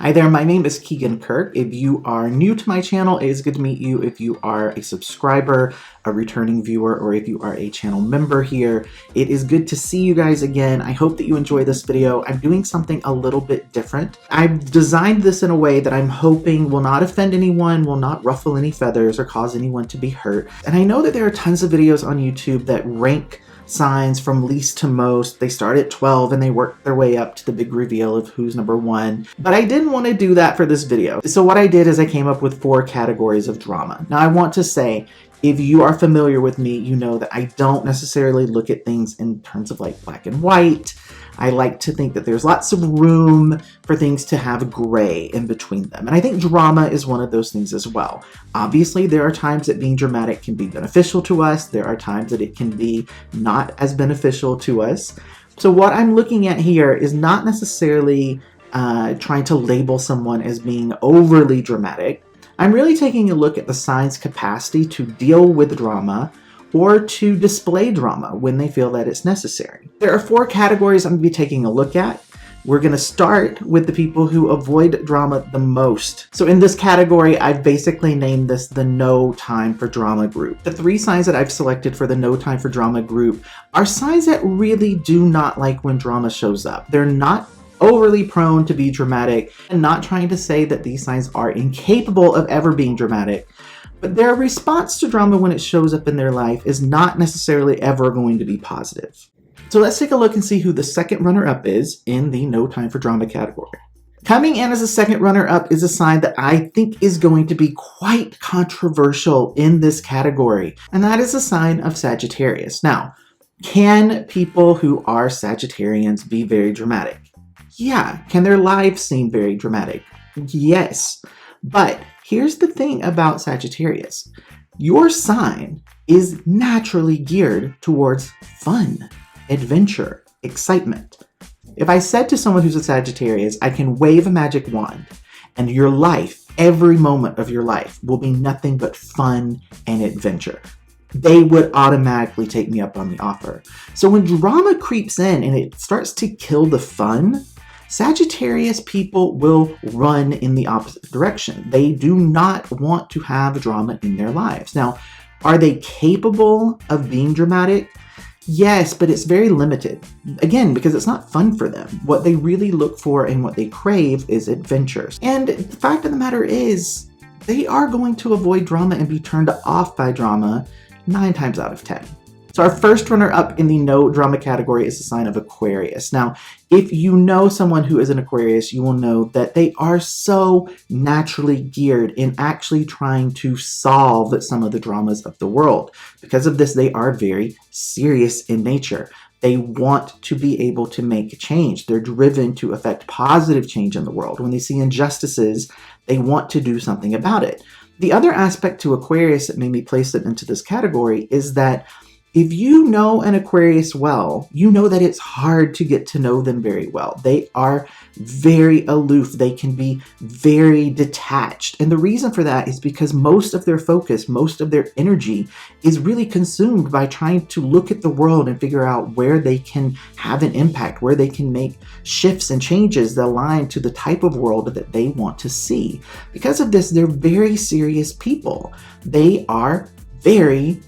Hi there, my name is Keaghan Kirk. If you are new to my channel, it is good to meet you. If you are a subscriber, a returning viewer, or if you are a channel member here, it is good to see you guys again. I hope that you enjoy this video. I'm doing something a little bit different. I've designed this in a way that I'm hoping will not offend anyone, will not ruffle any feathers, or cause anyone to be hurt. And I know that there are tons of videos on YouTube that rank signs from least to most. They start at 12 and they work their way up to the big reveal of who's number 1. But I didn't want to do that for this video. So what I did is I came up with 4 categories of drama. Now I want to say, if you are familiar with me, you know that I don't necessarily look at things in terms of like black and white. I like to think that there's lots of room for things to have gray in between them. And I think drama is one of those things as well. Obviously, there are times that being dramatic can be beneficial to us. There are times that it can be not as beneficial to us. So what I'm looking at here is not necessarily trying to label someone as being overly dramatic. I'm really taking a look at the sign's capacity to deal with drama or to display drama when they feel that it's necessary. There are 4 categories I'm going to be taking a look at. We're going to start with the people who avoid drama the most. So in this category, I've basically named this the no time for drama group. The 3 signs that I've selected for the no time for drama group are signs that really do not like when drama shows up. They're not overly prone to be dramatic, and not trying to say that these signs are incapable of ever being dramatic. But their response to drama when it shows up in their life is not necessarily ever going to be positive. So let's take a look and see who the second runner-up is in the no time for drama category. Coming in as a second runner-up is a sign that I think is going to be quite controversial in this category, and that is a sign of Sagittarius. Now, can people who are Sagittarians be very dramatic? Yeah. Can their lives seem very dramatic? Yes. But here's the thing about Sagittarius. Your sign is naturally geared towards fun, adventure, excitement. If I said to someone who's a Sagittarius, I can wave a magic wand and your life, every moment of your life, will be nothing but fun and adventure, they would automatically take me up on the offer. So when drama creeps in and it starts to kill the fun, Sagittarius people will run in the opposite direction. They do not want to have drama in their lives. Now, are they capable of being dramatic? Yes, but it's very limited. Again, because it's not fun for them. What they really look for and what they crave is adventures. And the fact of the matter is, they are going to avoid drama and be turned off by drama 9 times out of 10. So our first runner-up in the no drama category is the sign of Aquarius. Now, if you know someone who is an Aquarius, you will know that they are so naturally geared in actually trying to solve some of the dramas of the world. Because of this, they are very serious in nature. They want to be able to make change. They're driven to affect positive change in the world. When they see injustices, they want to do something about it. The other aspect to Aquarius that made me place it into this category is that if you know an Aquarius well, you know that it's hard to get to know them very well. They are very aloof. They can be very detached. And the reason for that is because most of their focus, most of their energy is really consumed by trying to look at the world and figure out where they can have an impact, where they can make shifts and changes that align to the type of world that they want to see. Because of this, they're very serious people. They are very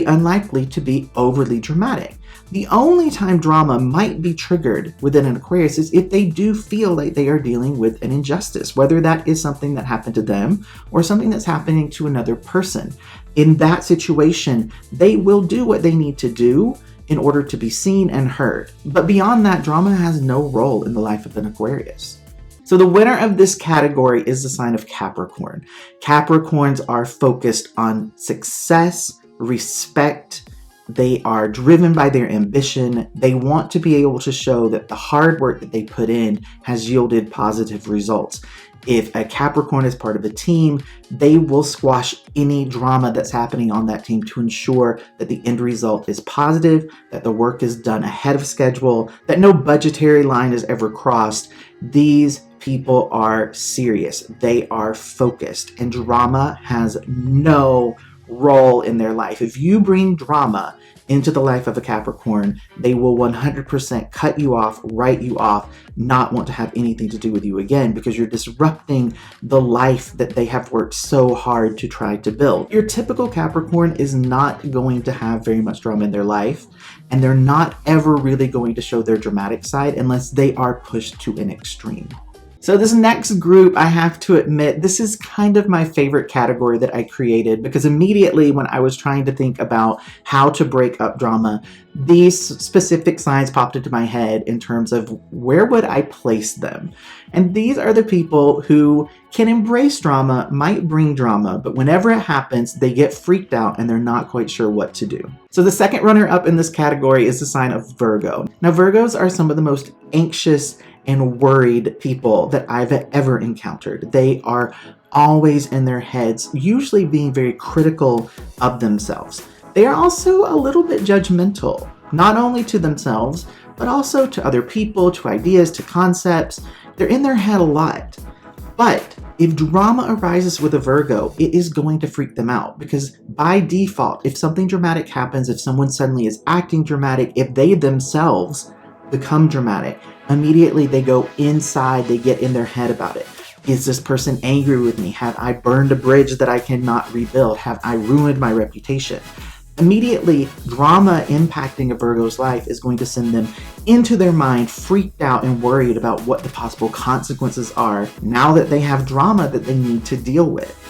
unlikely to be overly dramatic. The only time drama might be triggered within an Aquarius is if they do feel like they are dealing with an injustice, whether that is something that happened to them or something that's happening to another person. In that situation, they will do what they need to do in order to be seen and heard. But beyond that, drama has no role in the life of an Aquarius. So the winner of this category is the sign of Capricorn. Capricorns are focused on success, respect. They are driven by their ambition. They want to be able to show that the hard work that they put in has yielded positive results. If a Capricorn is part of a team, they will squash any drama that's happening on that team to ensure that the end result is positive, that the work is done ahead of schedule, that no budgetary line is ever crossed. These people are serious. They are focused, and drama has no role in their life. If you bring drama into the life of a Capricorn, they will 100% cut you off, write you off, not want to have anything to do with you again, because you're disrupting the life that they have worked so hard to try to build. Your typical Capricorn is not going to have very much drama in their life, and they're not ever really going to show their dramatic side unless they are pushed to an extreme. So this next group, I have to admit, this is kind of my favorite category that I created, because immediately when I was trying to think about how to break up drama, these specific signs popped into my head in terms of where would I place them. And these are the people who can embrace drama, might bring drama, but whenever it happens, they get freaked out and they're not quite sure what to do. So the second runner up in this category is the sign of Virgo. Now, Virgos are some of the most anxious and worried people that I've ever encountered. They are always in their heads, usually being very critical of themselves. They are also a little bit judgmental, not only to themselves, but also to other people, to ideas, to concepts. They're in their head a lot. But if drama arises with a Virgo, it is going to freak them out, because by default, if something dramatic happens, if someone suddenly is acting dramatic, if they themselves become dramatic, immediately they go inside, they get in their head about it. Is this person angry with me? Have I burned a bridge that I cannot rebuild? Have I ruined my reputation? Immediately, drama impacting a Virgo's life is going to send them into their mind, freaked out and worried about what the possible consequences are now that they have drama that they need to deal with.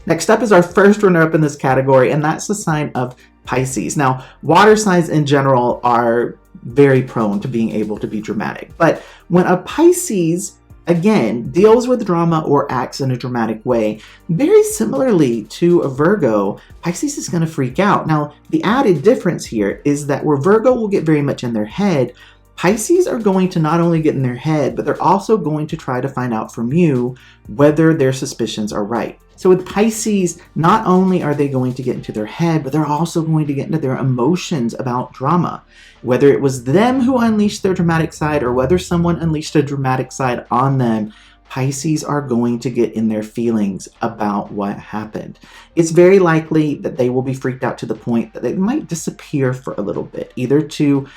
Next up is our first runner-up in this category, and that's the sign of Pisces. Now, water signs in general are very prone to being able to be dramatic. But when a Pisces, again, deals with drama or acts in a dramatic way, very similarly to a Virgo, Pisces is going to freak out. Now, the added difference here is that where Virgo will get very much in their head, Pisces are going to not only get in their head, but they're also going to try to find out from you whether their suspicions are right. So with Pisces, not only are they going to get into their head, but they're also going to get into their emotions about drama. Whether it was them who unleashed their dramatic side or whether someone unleashed a dramatic side on them, Pisces are going to get in their feelings about what happened. It's very likely that they will be freaked out to the point that they might disappear for a little bit, either to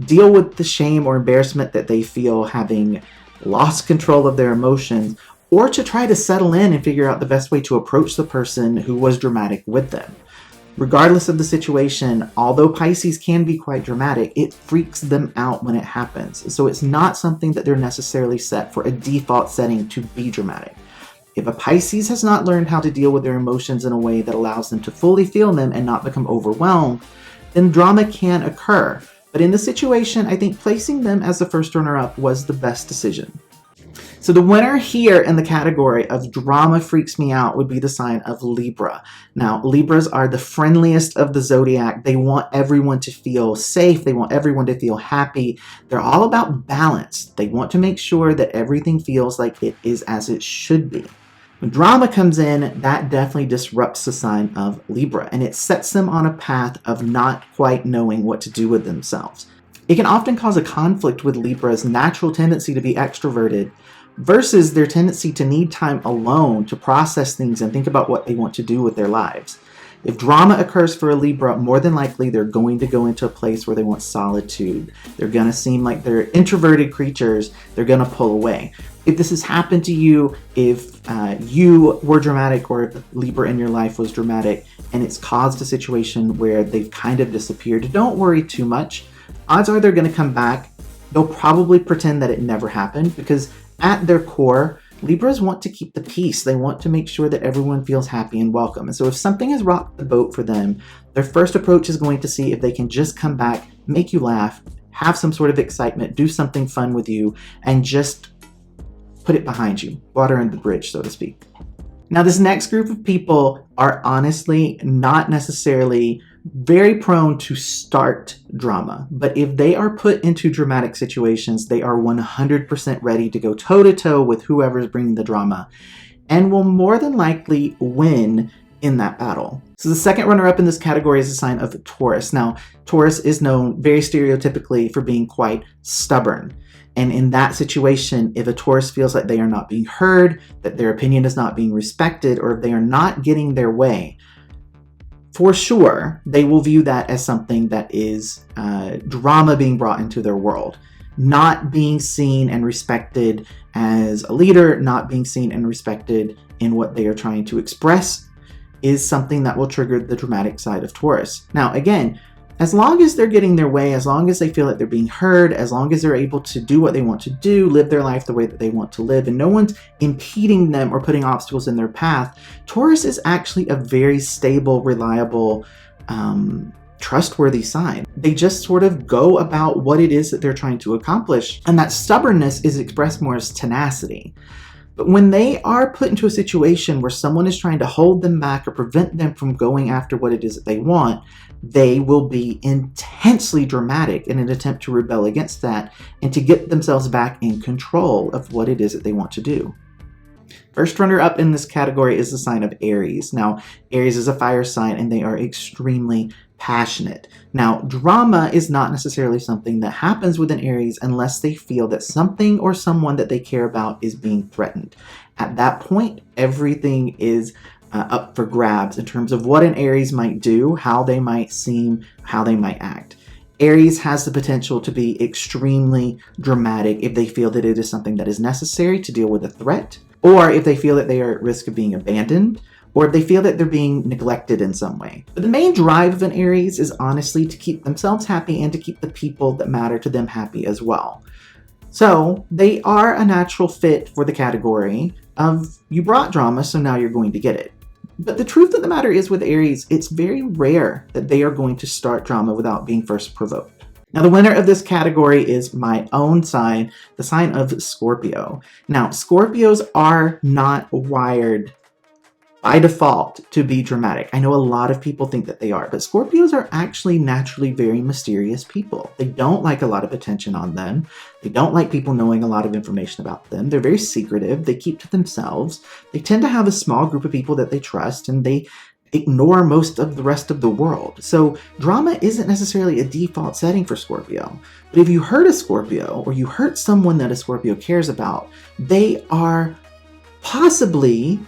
deal with the shame or embarrassment that they feel having lost control of their emotions, or to try to settle in and figure out the best way to approach the person who was dramatic with them. Regardless of the situation, although Pisces can be quite dramatic, it freaks them out when it happens. So it's not something that they're necessarily set for a default setting to be dramatic. If a Pisces has not learned how to deal with their emotions in a way that allows them to fully feel them and not become overwhelmed, then drama can occur. But in this situation, I think placing them as the first runner-up was the best decision. So the winner here in the category of drama freaks me out would be the sign of Libra. Now, Libras are the friendliest of the zodiac. They want everyone to feel safe. They want everyone to feel happy. They're all about balance. They want to make sure that everything feels like it is as it should be. When drama comes in, that definitely disrupts the sign of Libra, and it sets them on a path of not quite knowing what to do with themselves. It can often cause a conflict with Libra's natural tendency to be extroverted versus their tendency to need time alone to process things and think about what they want to do with their lives. If drama occurs for a Libra, more than likely they're going to go into a place where they want solitude. They're going to seem like they're introverted creatures. They're going to pull away. If this has happened to you, if you were dramatic or if Libra in your life was dramatic and it's caused a situation where they've kind of disappeared, don't worry too much. Odds are they're going to come back. They'll probably pretend that it never happened, because at their core, Libras want to keep the peace. They want to make sure that everyone feels happy and welcome. And so if something has rocked the boat for them, their first approach is going to see if they can just come back, make you laugh, have some sort of excitement, do something fun with you, and just put it behind you. Water under the bridge, so to speak. Now, this next group of people are honestly not necessarily very prone to start drama, but if they are put into dramatic situations, they are 100% ready to go toe-to-toe with whoever's bringing the drama and will more than likely win in that battle. So the second runner-up in this category is the sign of Taurus. Now, Taurus is known very stereotypically for being quite stubborn. And in that situation, if a Taurus feels like they are not being heard, that their opinion is not being respected, or if they are not getting their way, for sure, they will view that as something that is drama being brought into their world. Not being seen and respected as a leader, not being seen and respected in what they are trying to express is something that will trigger the dramatic side of Taurus. Now, again, as long as they're getting their way, as long as they feel that they're being heard, as long as they're able to do what they want to do, live their life the way that they want to live, and no one's impeding them or putting obstacles in their path, Taurus is actually a very stable, reliable, trustworthy sign. They just sort of go about what it is that they're trying to accomplish, and that stubbornness is expressed more as tenacity. But when they are put into a situation where someone is trying to hold them back or prevent them from going after what it is that they want, they will be intensely dramatic in an attempt to rebel against that and to get themselves back in control of what it is that they want to do. First runner-up in this category is the sign of Aries. Now, Aries is a fire sign and they are extremely passionate. Now, drama is not necessarily something that happens with an Aries unless they feel that something or someone that they care about is being threatened. At that point, everything is up for grabs in terms of what an Aries might do, how they might seem, how they might act. Aries has the potential to be extremely dramatic if they feel that it is something that is necessary to deal with a threat, or if they feel that they are at risk of being abandoned, or if they feel that they're being neglected in some way. But the main drive of an Aries is honestly to keep themselves happy and to keep the people that matter to them happy as well. So they are a natural fit for the category of you brought drama, so now you're going to get it. But the truth of the matter is with Aries, it's very rare that they are going to start drama without being first provoked. Now, the winner of this category is my own sign, the sign of Scorpio. Now, Scorpios are not wired by default to be dramatic. I know a lot of people think that they are, but Scorpios are actually naturally very mysterious people. They don't like a lot of attention on them. They don't like people knowing a lot of information about them. They're very secretive. They keep to themselves. They tend to have a small group of people that they trust, and they ignore most of the rest of the world. So drama isn't necessarily a default setting for Scorpio. But if you hurt a Scorpio, or you hurt someone that a Scorpio cares about, they are possibly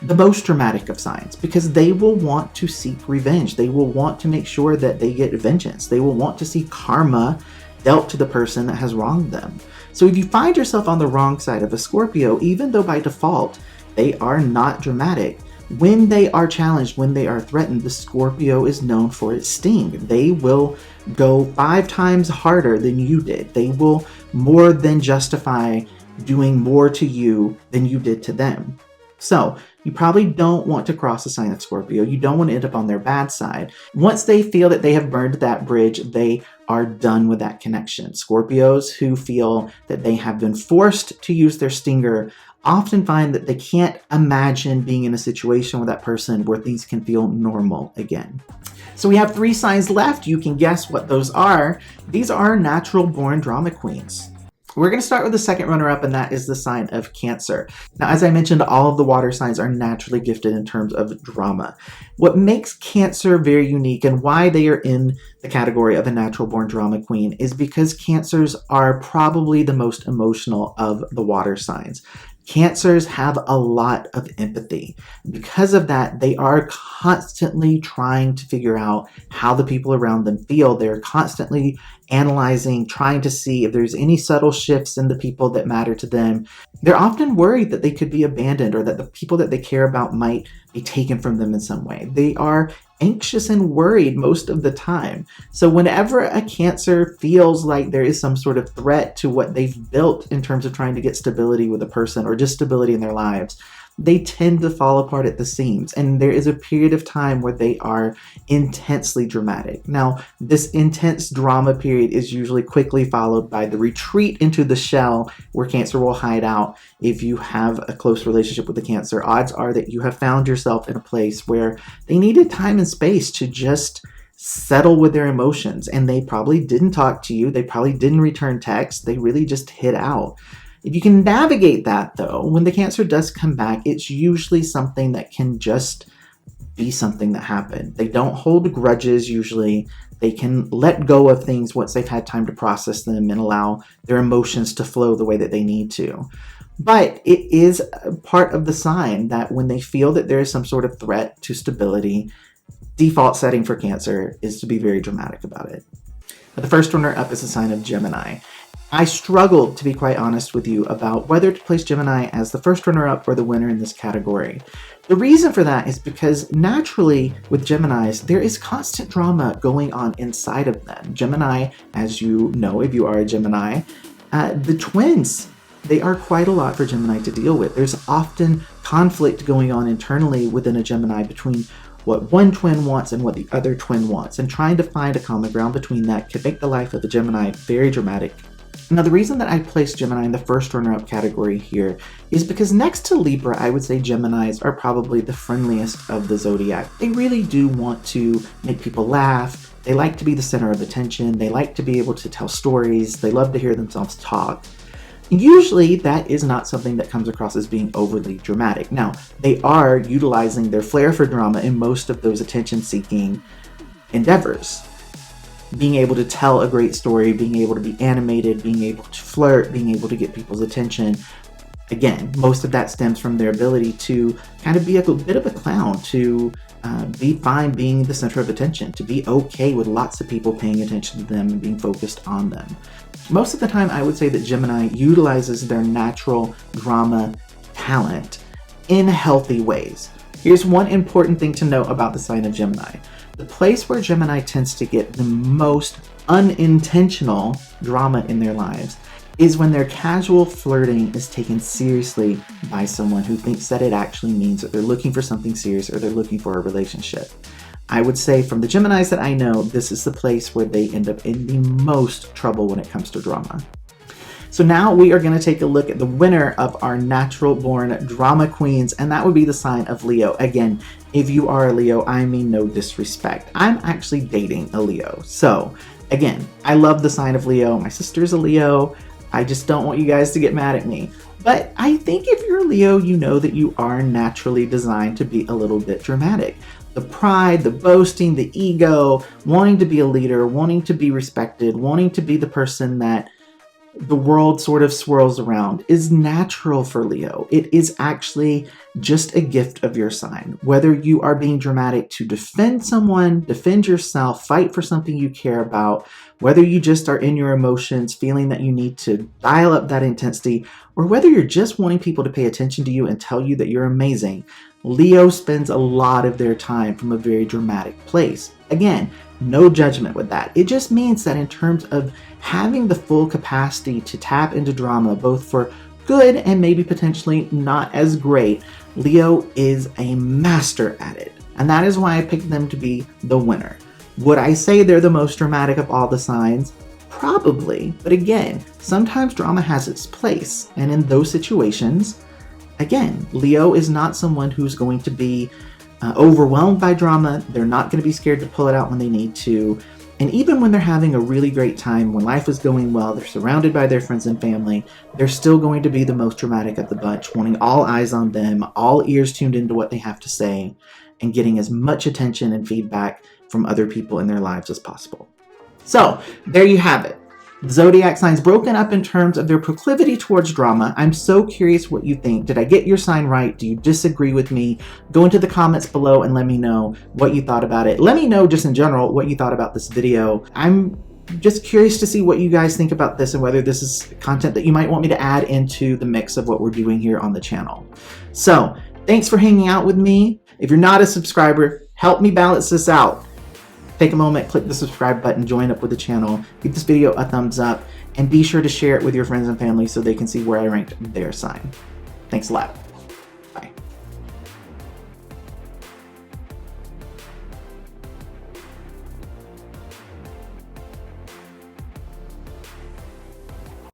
the most dramatic of signs, because they will want to seek revenge. They will want to make sure that they get vengeance. They will want to see karma dealt to the person that has wronged them. So if you find yourself on the wrong side of a Scorpio, even though by default they are not dramatic, when they are challenged, when they are threatened, the Scorpio is known for its sting. They will go 5 times harder than you did. They will more than justify doing more to you than you did to them. So you probably don't want to cross the sign of Scorpio. You don't want to end up on their bad side. Once they feel that they have burned that bridge, they are done with that connection. Scorpios who feel that they have been forced to use their stinger often find that they can't imagine being in a situation with that person where things can feel normal again. So we have 3 signs left. You can guess what those are. These are natural born drama queens. We're going to start with the second runner-up, and that is the sign of Cancer. Now, as I mentioned, all of the water signs are naturally gifted in terms of drama. What makes Cancer very unique and why they are in the category of a natural-born drama queen is because Cancers are probably the most emotional of the water signs. Cancers have a lot of empathy. Because of that, they are constantly trying to figure out how the people around them feel. They're constantly analyzing, trying to see if there's any subtle shifts in the people that matter to them. They're often worried that they could be abandoned or that the people that they care about might be taken from them in some way. They are anxious and worried most of the time. So whenever a Cancer feels like there is some sort of threat to what they've built in terms of trying to get stability with a person or just stability in their lives, they tend to fall apart at the seams. And there is a period of time where they are intensely dramatic. Now, this intense drama period is usually quickly followed by the retreat into the shell where Cancer will hide out. If you have a close relationship with the Cancer, odds are that you have found yourself in a place where they needed time and space to just settle with their emotions. And they probably didn't talk to you. They probably didn't return texts. They really just hid out. If you can navigate that, though, when the Cancer does come back, it's usually something that can just be something that happened. They don't hold grudges usually. They can let go of things once they've had time to process them and allow their emotions to flow the way that they need to. But it is part of the sign that when they feel that there is some sort of threat to stability, default setting for Cancer is to be very dramatic about it. But the first runner-up is the sign of Gemini. I struggled, to be quite honest with you, about whether to place Gemini as the first runner-up or the winner in this category. The reason for that is because naturally with Geminis, there is constant drama going on inside of them. Gemini, as you know, if you are a Gemini, the twins, they are quite a lot for Gemini to deal with. There's often conflict going on internally within a Gemini between what one twin wants and what the other twin wants, and trying to find a common ground between that can make the life of a Gemini very dramatic. Now, the reason that I placed Gemini in the first runner-up category here is because next to Libra, I would say Geminis are probably the friendliest of the zodiac. They really do want to make people laugh. They like to be the center of attention. They like to be able to tell stories. They love to hear themselves talk. Usually, that is not something that comes across as being overly dramatic. Now, they are utilizing their flair for drama in most of those attention-seeking endeavors. Being able to tell a great story, being able to be animated, being able to flirt, being able to get people's attention. Again, most of that stems from their ability to kind of be a bit of a clown, to be fine being the center of attention, to be okay with lots of people paying attention to them and being focused on them. Most of the time, I would say that Gemini utilizes their natural drama talent in healthy ways. Here's one important thing to know about the sign of Gemini. The place where Gemini tends to get the most unintentional drama in their lives is when their casual flirting is taken seriously by someone who thinks that it actually means that they're looking for something serious or they're looking for a relationship. I would say from the Geminis that I know, this is the place where they end up in the most trouble when it comes to drama. So now we are going to take a look at the winner of our natural born drama queens, and that would be the sign of Leo. Again, if you are a Leo, I mean no disrespect. I'm actually dating a Leo. So again, I love the sign of Leo. My sister's a Leo. I just don't want you guys to get mad at me. But I think if you're a Leo, you know that you are naturally designed to be a little bit dramatic. The pride, the boasting, the ego, wanting to be a leader, wanting to be respected, wanting to be the person that the world sort of swirls around is natural for Leo. It is actually just a gift of your sign. Whether you are being dramatic to defend someone, defend yourself, fight for something you care about, whether you just are in your emotions, feeling that you need to dial up that intensity, or whether you're just wanting people to pay attention to you and tell you that you're amazing, Leo spends a lot of their time from a very dramatic place. Again, no judgment with that. It just means that in terms of having the full capacity to tap into drama, both for good and maybe potentially not as great, Leo is a master at it. And that is why I picked them to be the winner. Would I say they're the most dramatic of all the signs? Probably. But again, sometimes drama has its place. And in those situations, again, Leo is not someone who's going to be overwhelmed by drama. They're not going to be scared to pull it out when they need to. And even when they're having a really great time, when life is going well, they're surrounded by their friends and family, they're still going to be the most dramatic of the bunch, wanting all eyes on them, all ears tuned into what they have to say, and getting as much attention and feedback from other people in their lives as possible. So there you have it. The zodiac signs broken up in terms of their proclivity towards drama. I'm so curious what you think. Did I get your sign right? Do you disagree with me? Go into the comments below and let me know what you thought about it. Let me know just in general what you thought about this video. I'm just curious to see what you guys think about this and whether this is content that you might want me to add into the mix of what we're doing here on the channel. So thanks for hanging out with me. If you're not a subscriber, help me balance this out. Take a moment, click the subscribe button, join up with the channel, give this video a thumbs up, and be sure to share it with your friends and family so they can see where I ranked their sign. Thanks a lot.